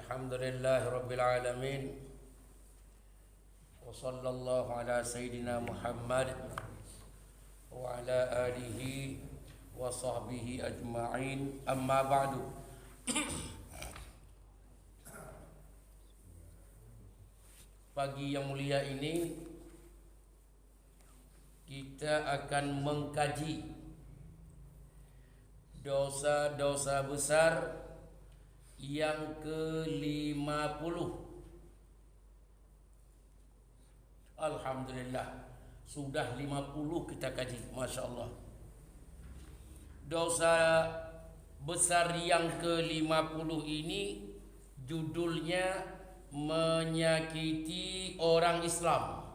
Alhamdulillah Rabbil Alamin. Wa sallallahu ala Sayyidina Muhammad wa ala alihi wa sahbihi ajma'in. Amma ba'du. Pagi yang mulia ini kita akan mengkaji dosa-dosa besar yang ke-50. Alhamdulillah, sudah 50 kita kaji, Masya Allah. Dosa besar yang ke-50 ini judulnya menyakiti orang Islam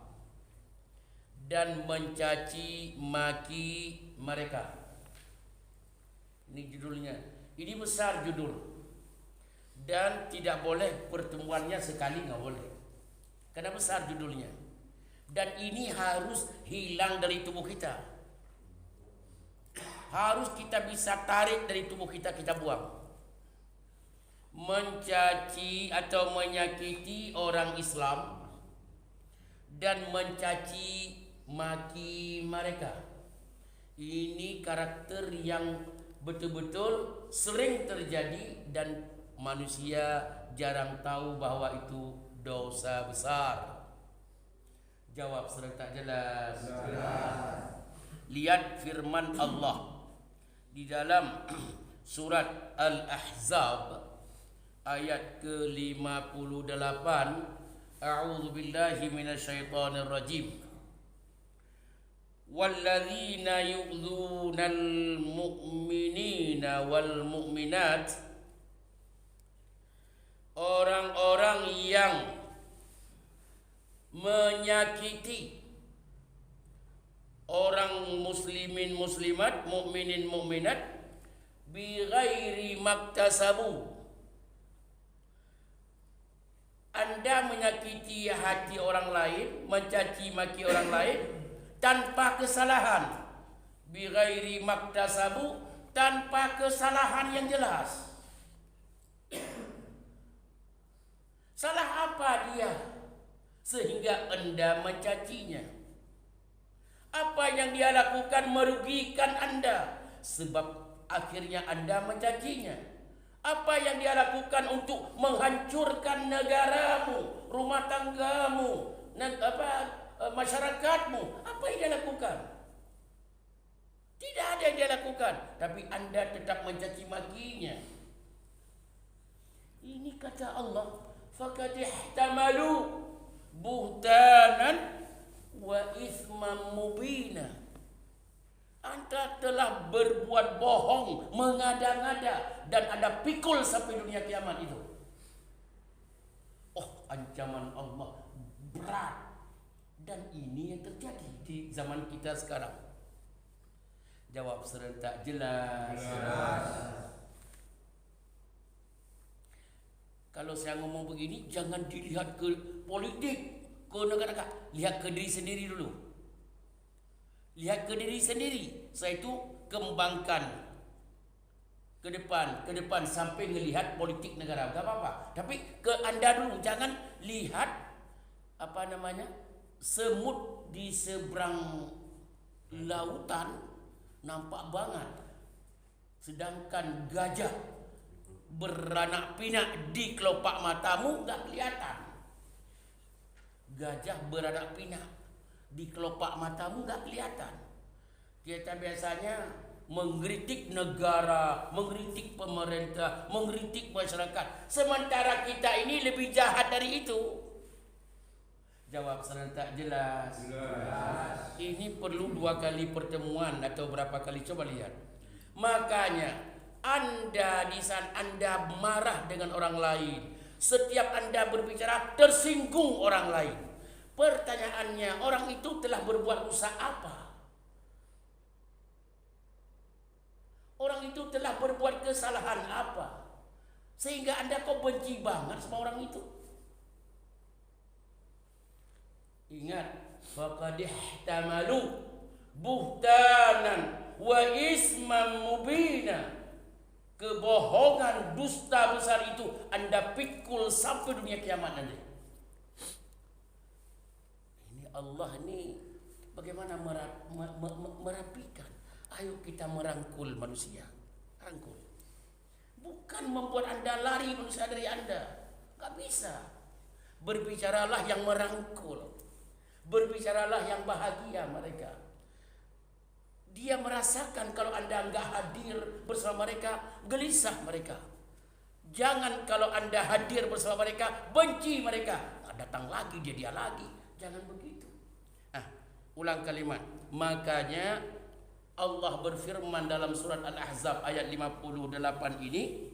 dan mencaci maki mereka. Ini judulnya. Ini besar judul. Dan tidak boleh pertemuannya sekali, nggak boleh. Karena besar judulnya. Dan ini harus hilang dari tubuh kita. Harus kita bisa tarik dari tubuh kita, kita buang. Mencaci atau menyakiti orang Islam dan mencaci maki mereka. Ini karakter yang betul-betul sering terjadi dan manusia jarang tahu bahwa itu dosa besar. Jawab serentak jelas. Lihat firman Allah di dalam surat Al-Ahzab ayat ke-58. A'udzu billahi minasyaitonir rajim. Walladzina yu'dzunal mu'minina wal mu'minat, orang-orang yang menyakiti orang muslimin muslimat, mukminin mukminat bi ghairi maktasabu. Anda menyakiti hati orang lain, mencaci maki orang lain tanpa kesalahan. Bi ghairi maktasabu, tanpa kesalahan yang jelas. Salah apa dia sehingga Anda mencacinya? Apa yang dia lakukan merugikan Anda sebab akhirnya Anda mencacinya? Apa yang dia lakukan untuk menghancurkan negaramu, rumah tanggamu, masyarakatmu? Apa yang dia lakukan? Tidak ada yang dia lakukan, tapi Anda tetap mencaci makinya. Ini kata Allah, faqad ihtamalu buhtanan wa ithman mubina. Anda telah berbuat bohong, mengada-ngada, dan Anda pikul sampai dunia kiamat itu. Oh, ancaman Allah berat. Dan ini yang terjadi di zaman kita sekarang. Jawab serentak jelas. Kalau saya ngomong begini, jangan dilihat ke politik, ke negara. Lihat ke diri sendiri dulu. Lihat ke diri sendiri. Saya itu kembangkan ke depan sampai melihat politik negara. Gak apa-apa. Tapi ke Anda dulu. Jangan lihat semut di seberang lautan nampak banget. Sedangkan gajah beranak pinak di kelopak matamu gak kelihatan. Gajah beranak pinak di kelopak matamu gak kelihatan. Kita biasanya mengkritik negara, mengkritik pemerintah, mengkritik masyarakat. Sementara kita ini lebih jahat dari itu. Jawab serentak jelas. Ini perlu 2 kali pertemuan atau berapa kali, coba lihat. Makanya Anda di saat Anda marah dengan orang lain, setiap Anda berbicara tersinggung orang lain. Pertanyaannya, orang itu telah berbuat dosa apa? Orang itu telah berbuat kesalahan apa? Sehingga Anda kok benci banget sama orang itu? Ingat, faqad ihtamalu buhtanan wa isman mubina. kebohongan dusta besar itu Anda pikul sampai dunia kiamat nanti. Ini Allah ini bagaimana merapikan. Ayo kita merangkul manusia. Rangkul. Bukan membuat Anda lari manusia dari Anda. Gak bisa. Berbicaralah yang merangkul. Berbicaralah yang bahagia mereka. Dia merasakan kalau Anda enggak hadir bersama mereka, gelisah mereka. Jangan kalau Anda hadir bersama mereka, benci mereka. Nah, datang lagi, dia lagi. Jangan begitu. Ulang kalimat. Makanya Allah berfirman dalam surat Al-Ahzab ayat 58 ini,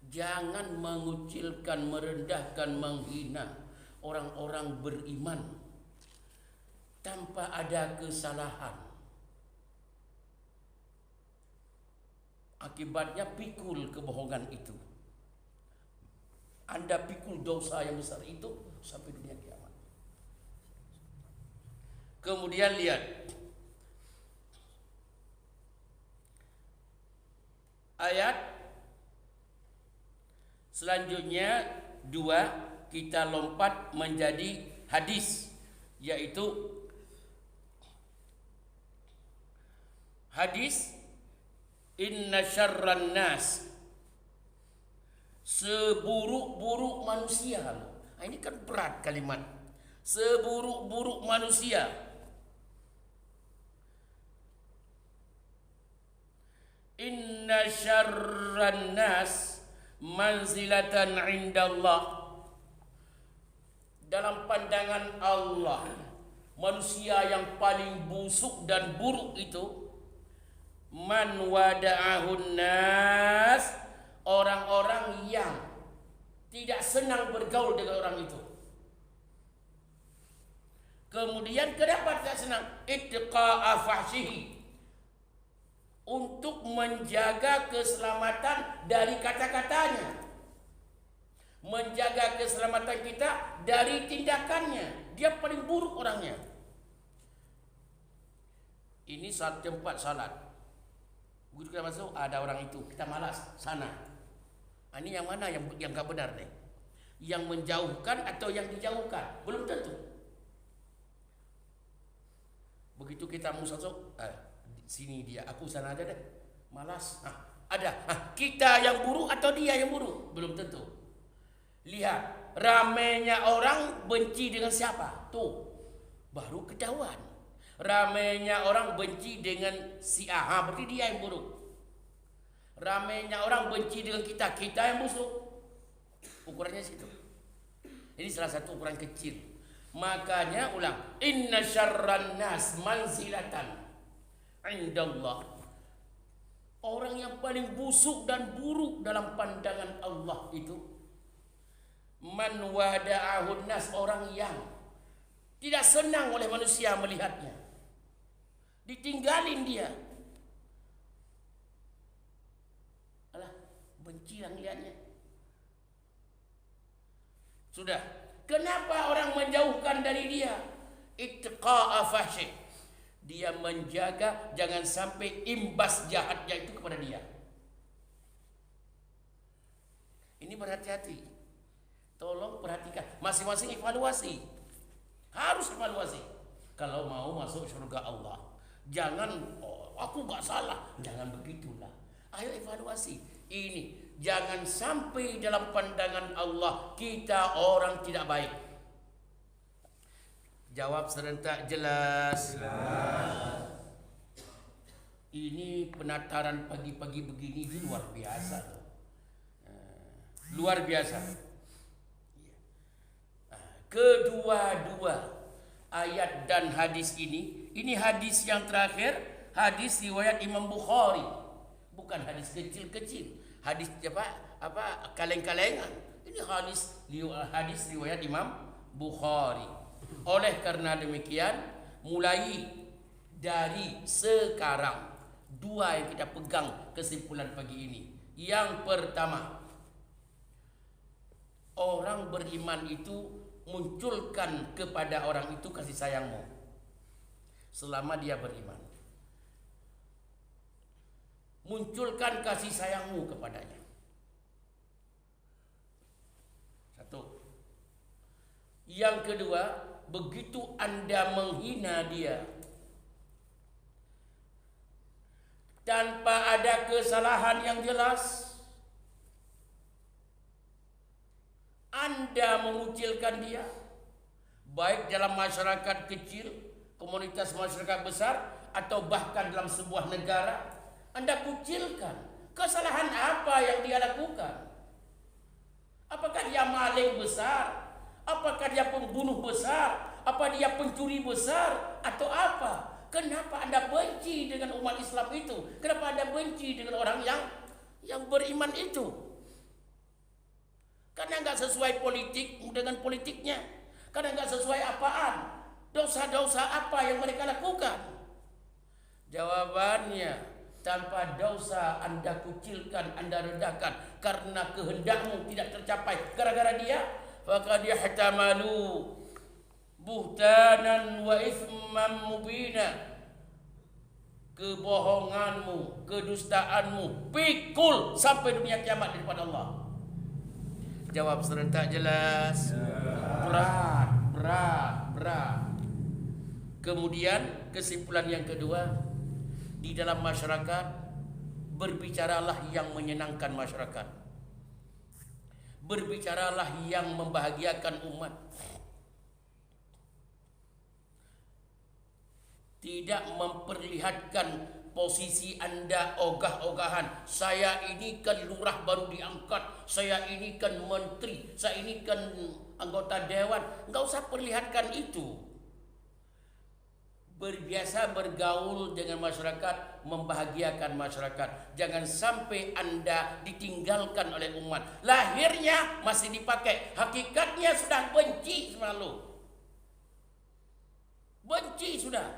jangan mengucilkan, merendahkan, menghina orang-orang beriman tanpa ada kesalahan. Akibatnya pikul kebohongan itu. Anda pikul dosa yang besar itu sampai dunia kiamat. Kemudian lihat ayat selanjutnya 2. Kita lompat menjadi hadis, yaitu hadis inna syarran nas, seburuk-buruk manusia. Nah, ini kan berat kalimat. Seburuk-buruk manusia. Inna syarran nas manzilatan indallah. Dalam pandangan Allah, manusia yang paling busuk dan buruk itu man wada'ahun nas, orang-orang yang tidak senang bergaul dengan orang itu. Kemudian kenapa tidak senang? Ittiqa'a fahsyihi, untuk menjaga keselamatan dari kata-katanya, menjaga keselamatan kita dari tindakannya. Dia paling buruk orangnya. Ini saat tempat salat. Begitu kita masuk, ada orang itu, kita malas sana. Ini yang mana yang gak benar nih? Yang menjauhkan atau yang dijauhkan? Belum tentu. Begitu kita masuk, sini dia, aku sana aja deh. Malas. Ada. Kita yang buruk atau dia yang buruk? Belum tentu. Lihat, ramainya orang benci dengan siapa? Tuh, baru ketahuan. Ramainya orang benci dengan si A, berarti dia yang buruk. Ramainya orang benci dengan kita yang busuk. Ukurannya situ. Ini salah satu ukuran kecil. Makanya ulang, inna syarran nas manzilatan indallah. Orang yang paling busuk dan buruk dalam pandangan Allah itu man wada'ahun nas, orang yang tidak senang oleh manusia melihatnya, ditinggalin dia. Alah, benci yang lihatnya. Sudah. Kenapa orang menjauhkan dari dia? Ittiqa'a fahsyi. Dia menjaga jangan sampai imbas jahatnya itu kepada dia. Ini berhati-hati. Tolong perhatikan, masing-masing evaluasi. Harus evaluasi kalau mau masuk surga Allah. Jangan aku gak salah, jangan begitulah. Ayo evaluasi. Ini jangan sampai dalam pandangan Allah kita orang tidak baik. Jawab serentak, jelas. Ini penataran pagi-pagi begini ini luar biasa. Luar biasa. Kedua-dua ayat dan hadis ini hadis yang terakhir, hadis riwayat Imam Bukhari, bukan hadis kecil-kecil, hadis apa kaleng-kalengan. Ini hadis riwayat Imam Bukhari. Oleh karena demikian, mulai dari sekarang dua yang kita pegang kesimpulan pagi ini. Yang pertama, orang beriman itu munculkan kepada orang itu kasih sayangmu selama dia beriman. munculkan kasih sayangmu kepadanya. Satu. Yang kedua, begitu Anda menghina dia tanpa ada kesalahan yang jelas, Anda mengucilkan dia, baik dalam masyarakat kecil, komunitas masyarakat besar, atau bahkan dalam sebuah negara, Anda kucilkan. Kesalahan apa yang dia lakukan? Apakah dia maling besar? Apakah dia pembunuh besar? Apa dia pencuri besar? Atau apa? Kenapa Anda benci dengan umat Islam itu? Kenapa Anda benci dengan orang yang beriman itu? Karena nggak sesuai politik dengan politiknya. Karena nggak sesuai apaan. Dosa-dosa apa yang mereka lakukan? Jawabannya, tanpa dosa Anda kucilkan, Anda rendahkan karena kehendakmu tidak tercapai. Gara-gara dia, faqad yahtamalu buhtanan wa ithman mubina. Kebohonganmu, kedustaanmu pikul sampai dunia kiamat daripada Allah. Jawab serentak jelas. Berat. Kemudian kesimpulan yang kedua, di dalam masyarakat berbicaralah yang menyenangkan masyarakat. Berbicaralah yang membahagiakan umat. Tidak memperlihatkan posisi Anda ogah-ogahan. Saya ini kan lurah baru diangkat, saya ini kan menteri, saya ini kan anggota dewan. Enggak usah perlihatkan itu. Berbiasa bergaul dengan masyarakat, membahagiakan masyarakat. Jangan sampai Anda ditinggalkan oleh umat. Lahirnya masih dipakai, hakikatnya sudah benci selalu. Benci sudah.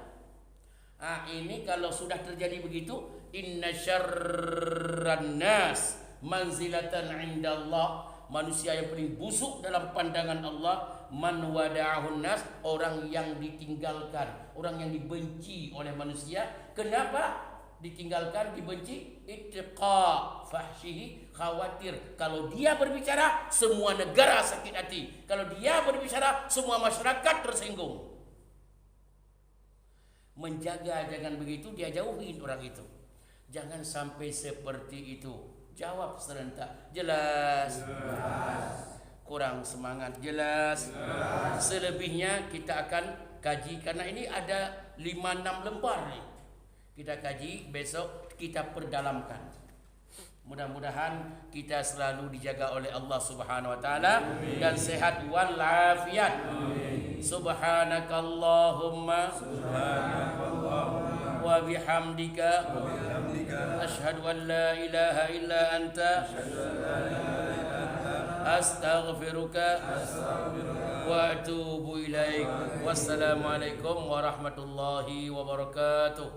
Nah, ini kalau sudah terjadi begitu, inna syarran nas manzilatan indallah, manusia yang paling busuk dalam pandangan Allah, man wada'ahun nas, orang yang ditinggalkan, orang yang dibenci oleh manusia. Kenapa ditinggalkan, dibenci? Ittiqa fahsyihi, khawatir kalau dia berbicara semua negara sakit hati, kalau dia berbicara semua masyarakat tersinggung. Menjaga jangan begitu, dia jauhin orang itu. Jangan sampai seperti itu. Jawab serentak. Jelas. Kurang semangat. Jelas. Selebihnya kita akan kaji, karena ini ada 5-6 lembar nih. Kita kaji, besok kita perdalamkan. Mudah-mudahan kita selalu dijaga oleh Allah Subhanahu wa taala dan sehat wal afiat. Subhanakallahumma wa bihamdika asyhadu an la ilaha illa anta astaghfiruka wa atubu ilaik. Wassalamualaikum warahmatullahi wabarakatuh.